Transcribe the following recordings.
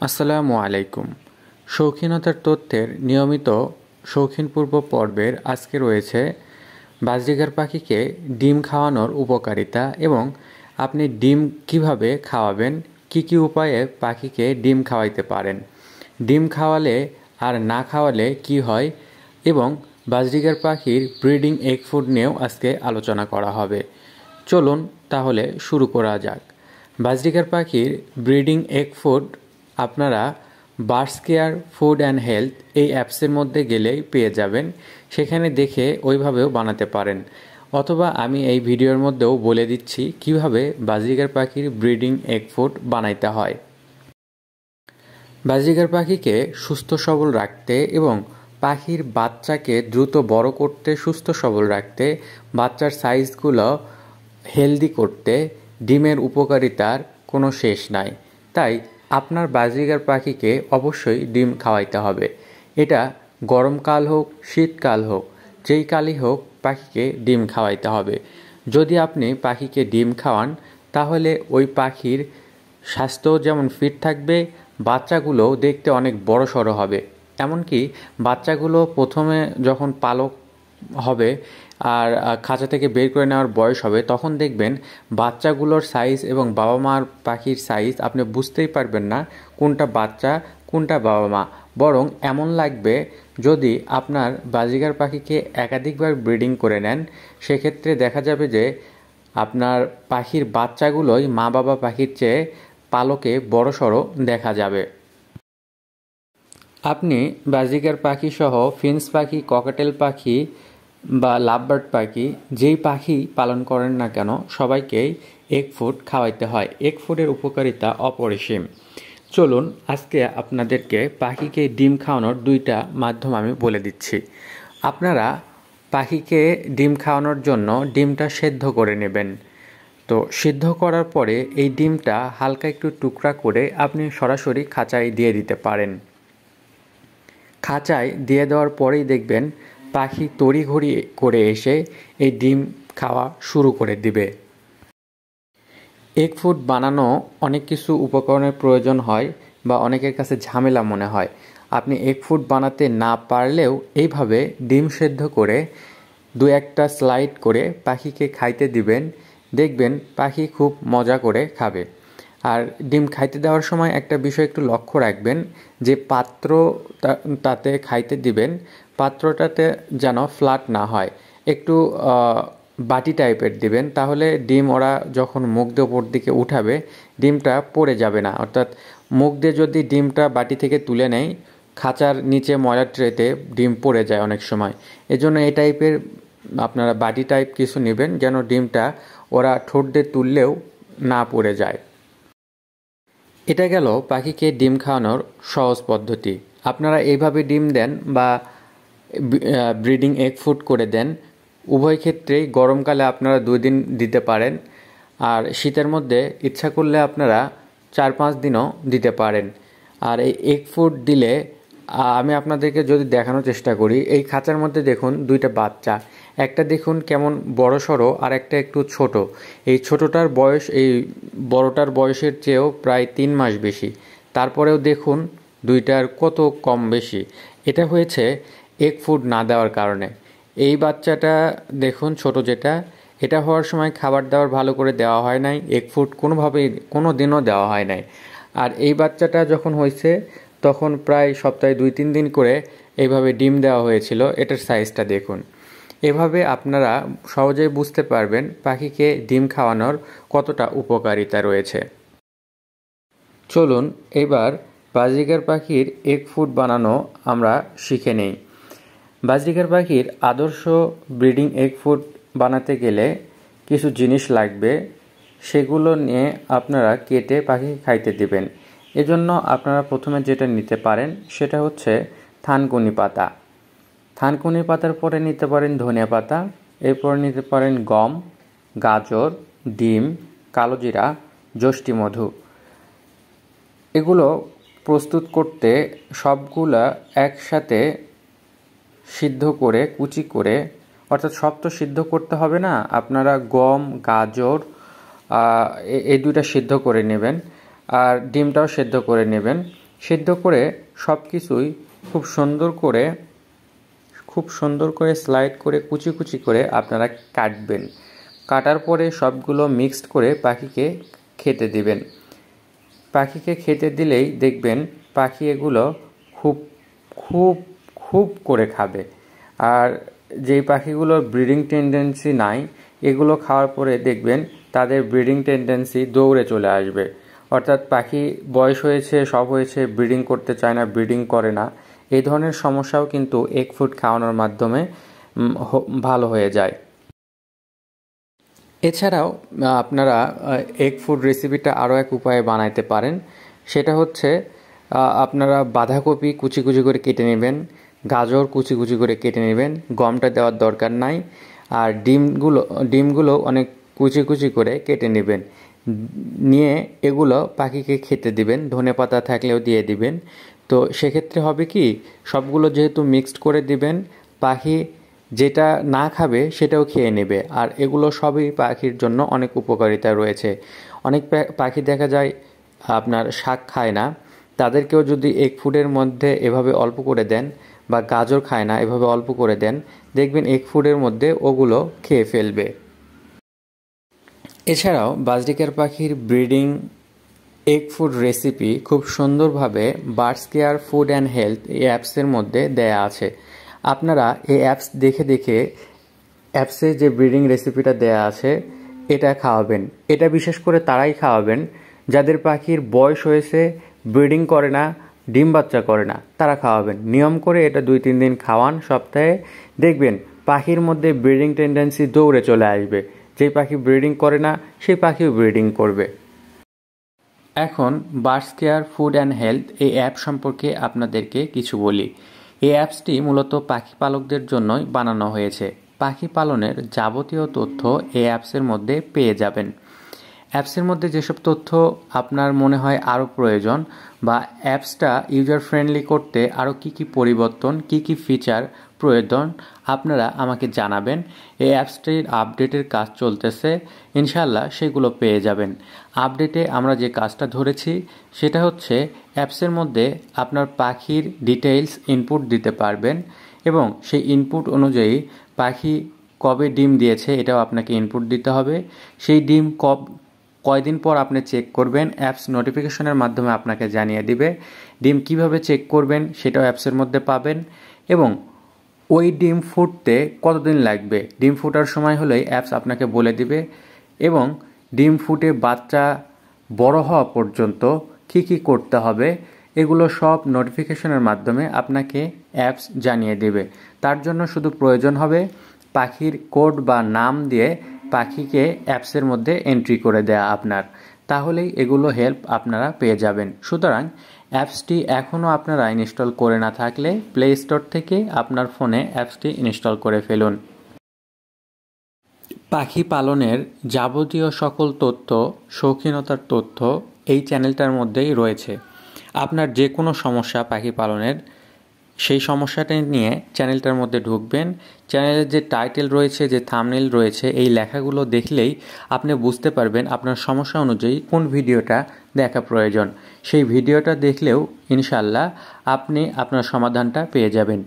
আসসালামু আলাইকুম। শৌখিনতার তথ্যের নিয়মিত শৌখিন পূর্ব পর্বের আজকে রয়েছে বাজরিগার পাখিকে ডিম খাওয়ানোর উপকারিতা এবং আপনি ডিম কিভাবে খাওয়াবেন, কি উপায়ে পাখিকে ডিম খাওয়াইতে পারেন, ডিম খাওয়ালে আর না খাওয়ালে কি হয় এবং বাজরিগার পাখির ব্রিডিং এগ ফুড নিয়েও আজকে আলোচনা করা হবে। চলুন তাহলে শুরু করা যাক। বাজরিগার পাখির ব্রিডিং এগ ফুড আপনারা birds care food and health এই অ্যাপসের মধ্যে গেলেই পেয়ে যাবেন, সেখানে দেখে ওইভাবেও বানাতে পারেন, অথবা আমি এই ভিডিওর মধ্যেও বলে দিচ্ছি কিভাবে বাজরিগার পাখির ব্রিডিং এগ ফুড বানাইতে হয়। বাজরিগার পাখিকে সুস্থ সবল রাখতে এবং পাখির বাচ্চাকে দ্রুত বড় করতে, সুস্থ সবল রাখতে, বাচ্চার সাইজগুলো হেলদি করতে ডিমের উপকারিতার কোনো শেষ নাই। তাই আপনার বাজরিগার পাখিকে অবশ্যই ডিম খাওয়াইতে হবে। এটা গরমকাল হোক, শীতকাল হোক, যেই কালই হোক পাখিকে ডিম খাওয়াইতে হবে। যদি আপনি পাখিকে ডিম খাওয়ান তাহলে ওই পাখির স্বাস্থ্য যেমন ফিট থাকবে, বাচ্চাগুলোও দেখতে অনেক বড় সড়ো হবে। এমনকি বাচ্চাগুলো প্রথমে যখন পালক হবে আর খাঁচা থেকে বের করে নেওয়ার বয়স হবে, তখন দেখবেন বাচ্চাগুলোর সাইজ এবং বাবা মার পাখির সাইজ আপনি বুঝতেই পারবেন না কোনটা বাচ্চা কোনটা বাবা মা। বরং এমন লাগবে যদি আপনার বাজরিগার পাখিকে একাধিকবার ব্রিডিং করে নেন, সেক্ষেত্রে দেখা যাবে যে আপনার পাখির বাচ্চাগুলোই মা বাবা পাখির চেয়ে পালকে বড়সড় দেখা যাবে। আপনি বাজরিগার পাখি সহ ফিন্স পাখি, ককাটেল পাখি বা লাভবার্ড পাখি যেই পাখি পালন করেন না কেন সবাইকেই এগ ফুড খাওয়াইতে হয়। এগ ফুডের উপকারিতা অপরিসীম। চলুন আজকে আপনাদেরকে পাখিকে ডিম খাওয়ানোর দুইটা মাধ্যম আমি বলে দিচ্ছি। আপনারা পাখিকে ডিম খাওয়ানোর জন্য ডিমটা সেদ্ধ করে নেবেন। তো সিদ্ধ করার পরে এই ডিমটা হালকা একটু টুকরা করে আপনি সরাসরি খাঁচায় দিয়ে দিতে পারেন। খাঁচায় দিয়ে দেওয়ার পরেই দেখবেন পাখি তড়িঘড়ি করে এসে এই ডিম খাওয়া শুরু করে দিবে। এগ ফুড বানানো অনেক কিছু উপকরণের প্রয়োজন হয় বা অনেকের কাছে ঝামেলা মনে হয়। আপনি এগ ফুড বানাতে না পারলেও এইভাবে ডিম সেদ্ধ করে দু একটা স্লাইড করে পাখিকে খাইতে দিবেন, দেখবেন পাখি খুব মজা করে খাবে। আর ডিম খাইতে দেওয়ার সময় একটা বিষয় একটু লক্ষ্য রাখবেন যে পাত্র তাতে খাইতে দিবেন, পাত্রটাতে যেন ফ্ল্যাট না হয়, একটু বাটি টাইপের দিবেন, তাহলে ডিম ওরা যখন মুখ দিয়ে ওপর দিকে উঠাবে ডিমটা পড়ে যাবে না। অর্থাৎ মুখ দিয়ে যদি ডিমটা বাটি থেকে তুলে নেয়, খাঁচার নিচে ময়লার ট্রেতে ডিম পড়ে যায় অনেক সময়। এজন্য এই টাইপের আপনারা বাটি টাইপ কিছু নেবেন যেন ডিমটা ওরা ঠোঁট দিয়ে তুললেও না পড়ে যায়। এটা গেল পাখিকে ডিম খাওয়ানোর সহজ পদ্ধতি। আপনারা এইভাবে ডিম দেন বা ব্রিডিং এগ ফুড করে দেন, উভয় ক্ষেত্রেই গরমকালে আপনারা 2 দিন দিতে পারেন, আর শীতের মধ্যে ইচ্ছা করলে আপনারা 4-5 দিনও দিতে পারেন। আর এই এগ ফুড দিলে আমি আপনাদেরকে যদি দেখানোর চেষ্টা করি, এই খাঁচার মধ্যে দেখুন 2টা বাচ্চা, একটা দেখুন কেমন বড় সড়ো আর একটা একটু ছোট। এই ছোটটার বয়স এই বড়টার বয়সের চেয়েও প্রায় 3 মাস বেশি, তারপরেও দেখুন 2টার কত কম বেশি। এটা হয়েছে এগ ফুড না দেওয়ার কারণে। এই বাচ্চাটা দেখুন ছোট যেটা, এটা হওয়ার সময় খাবার দাবার ভালো করে দেওয়া হয় নাই, এগ ফুড কোনোভাবেই কোনো দিনও দেওয়া হয় নাই। আর এই বাচ্চাটা যখন হয়েছে তখন প্রায় সপ্তাহে 2-3 দিন করে এইভাবে ডিম দেওয়া হয়েছিল। এটার সাইজটা দেখুন। এভাবে আপনারা সহজেই বুঝতে পারবেন পাখিকে ডিম খাওয়ানোর কতটা উপকারিতা রয়েছে। চলুন এবার বাজরিগার পাখির এগ ফুড বানানো আমরা শিখে নেই। বাজরিগার পাখির আদর্শ ব্রিডিং এগ ফুড বানাতে গেলে কিছু জিনিস লাগবে, সেগুলো নিয়ে আপনারা কেটে পাখিকে খাইতে দিবেন। এজন্য আপনারা প্রথমে যেটা নিতে পারেন সেটা হচ্ছে থানকুনি পাতা। থানকুনি পাতার পরে নিতে পারেন ধনিয়া পাতা, এরপর নিতে পারেন গম, গাজর, ডিম, কালোজিরা, যষ্টি মধু। এগুলো প্রস্তুত করতে সবগুলা একসাথে সিদ্ধ করে কুচি করে, অর্থাৎ সব তো সিদ্ধ করতে হবে না, আপনারা গম, গাজর এই 2টা সিদ্ধ করে নেবেন আর ডিমটাও সিদ্ধ করে নেবেন। সিদ্ধ করে সব কিছুই খুব সুন্দর করে স্লাইড করে কুচি কুচি করে আপনারা কাটবেন। কাটার পরে সবগুলো মিক্সড করে পাখিকে খেতে দিবেন। পাখিকে খেতে দিলেই দেখবেন পাখি এগুলো খুব খুব খুব করে খাবে। আর যেই পাখিগুলোর ব্রিডিং টেন্ডেন্সি নাই, এগুলো খাওয়ার পরে দেখবেন তাদের ব্রিডিং টেন্ডেন্সি দৌড়ে চলে আসবে। অর্থাৎ পাখি বয়স হয়েছে, সব হয়েছে, ব্রিডিং করতে চায় না, ব্রিডিং করে না। এই ধরনের সমস্যাও কিন্তু এগ ফুড খাওয়ানোর মাধ্যমে ভালো হয়ে যায়। এছাড়াও আপনারা এগ ফুড রেসিপিটা আরও এক উপায়ে বানাইতে পারেন। সেটা হচ্ছে আপনারা বাঁধাকপি কুচি কুচি করে কেটে নেবেন, গাজর কুচি কুচি করে কেটে নেবেন, গমটা দেওয়ার দরকার নাই। আর ডিমগুলো অনেক কুচি কুচি করে কেটে নেবেন, নিয়ে এগুলো পাখিকে খেতে দিবেন। ধনেপাতা থাকলেও দিয়ে দিবেন। তো সেক্ষেত্রে হবে কি, সবগুলো যেহেতু মিক্সড করে দিবেন, পাখি যেটা না খাবে সেটাও খেয়ে নেবে। আর এগুলো সবই পাখির জন্য অনেক উপকারিতা রয়েছে। অনেক পাখি দেখা যায় আপনার শাক খায় না, তাদেরকেও যদি এগ ফুডের মধ্যে এভাবে অল্প করে দেন, বা গাজর খায় না, এভাবে অল্প করে দেন, দেখবেন এগ ফুডের মধ্যে ওগুলো খেয়ে ফেলবে। এছাড়াও বাজরিকার পাখির ব্রিডিং এগ ফুড রেসিপি খুব সুন্দরভাবে birds care food and health এই অ্যাপসের মধ্যে দেয়া আছে। আপনারা এই অ্যাপস দেখে অ্যাপসে যে ব্রিডিং রেসিপিটা দেয়া আছে এটা খাওয়াবেন। এটা বিশেষ করে তারাই খাওয়াবেন যাদের পাখির বয়স হয়েছে, ব্রিডিং করে না, ডিম বাচ্চা করে না, তারা খাওয়াবেন। নিয়ম করে এটা 2-3 দিন খাওয়ান সপ্তাহে, দেখবেন পাখির মধ্যে ব্রিডিং টেন্ডেন্সি দৌড়ে চলে আসবে। যেই পাখি ব্রিডিং করে না সেই পাখিও ব্রিডিং করবে। এখন birds care food and health এই অ্যাপ সম্পর্কে আপনাদেরকে কিছু বলি। এই অ্যাপসটি মূলত পাখি পালকদের জন্যই বানানো হয়েছে। পাখি পালনের যাবতীয় তথ্য এই অ্যাপসের মধ্যে পেয়ে যাবেন। অ্যাপসের মধ্যে যেসব তথ্য আপনার মনে হয় আরও প্রয়োজন, বা অ্যাপসটা ইউজার ফ্রেন্ডলি করতে আরও কী পরিবর্তন, কী ফিচার প্রয়োজন, আপনারা আমাকে জানাবেন। এই অ্যাপসটির আপডেটের কাজ চলতেছে, ইনশাল্লাহ সেগুলো পেয়ে যাবেন। আপডেটে আমরা যে কাজটা ধরেছি সেটা হচ্ছে অ্যাপসের মধ্যে আপনার পাখির ডিটেইলস ইনপুট দিতে পারবেন, এবং সেই ইনপুট অনুযায়ী পাখি কবে ডিম দিয়েছে এটাও আপনাকে ইনপুট দিতে হবে। সেই ডিম কয়দিন পর আপনি চেক করবেন, অ্যাপস নোটিফিকেশনের মাধ্যমে আপনাকে জানিয়ে দিবে। ডিম কিভাবে চেক করবেন সেটাও অ্যাপসের মধ্যে পাবেন, এবং ওই ডিম ফুটতে কতদিন লাগবে, ডিম ফোটার সময় হলেই অ্যাপস আপনাকে বলে দিবে। এবং ডিম ফুটে বাচ্চা বড় হওয়া পর্যন্ত কী করতে হবে এগুলো সব নোটিফিকেশনের মাধ্যমে আপনাকে অ্যাপস জানিয়ে দেবে। তার জন্য শুধু প্রয়োজন হবে পাখির কোড বা নাম দিয়ে পাখিকে অ্যাপসের মধ্যে এন্ট্রি করে দেয়া আপনার, তাহলেই এগুলো হেল্প আপনারা পেয়ে যাবেন। সুতরাং অ্যাপসটি এখনও আপনারা ইনস্টল করে না থাকলে প্লে স্টোর থেকে আপনার ফোনে অ্যাপসটি ইনস্টল করে ফেলুন। পাখি পালনের যাবতীয় সকল তথ্য, শৌখিনতার তথ্য এই চ্যানেলটার মধ্যেই রয়েছে। আপনার যে কোনো সমস্যা পাখি পালনের, সেই সমস্যাটা নিয়ে চ্যানেলটার মধ্যে ঢুকবেন। চ্যানেলের যে টাইটেল রয়েছে, যে থাম্বনেইল রয়েছে, এই লেখাগুলো দেখলেই আপনি বুঝতে পারবেন আপনার সমস্যা অনুযায়ী কোন ভিডিওটা দেখা প্রয়োজন। সেই ভিডিওটা দেখলেও ইনশাল্লাহ আপনি আপনার সমাধানটা পেয়ে যাবেন।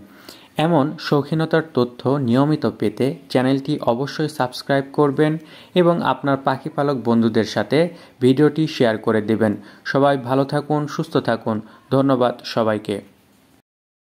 এমন শৌখিনতার তথ্য নিয়মিত পেতে চ্যানেলটি অবশ্যই সাবস্ক্রাইব করবেন, এবং আপনার পাখি পালক বন্ধুদের সাথে ভিডিওটি শেয়ার করে দেবেন। সবাই ভালো থাকুন, সুস্থ থাকুন। ধন্যবাদ সবাইকে।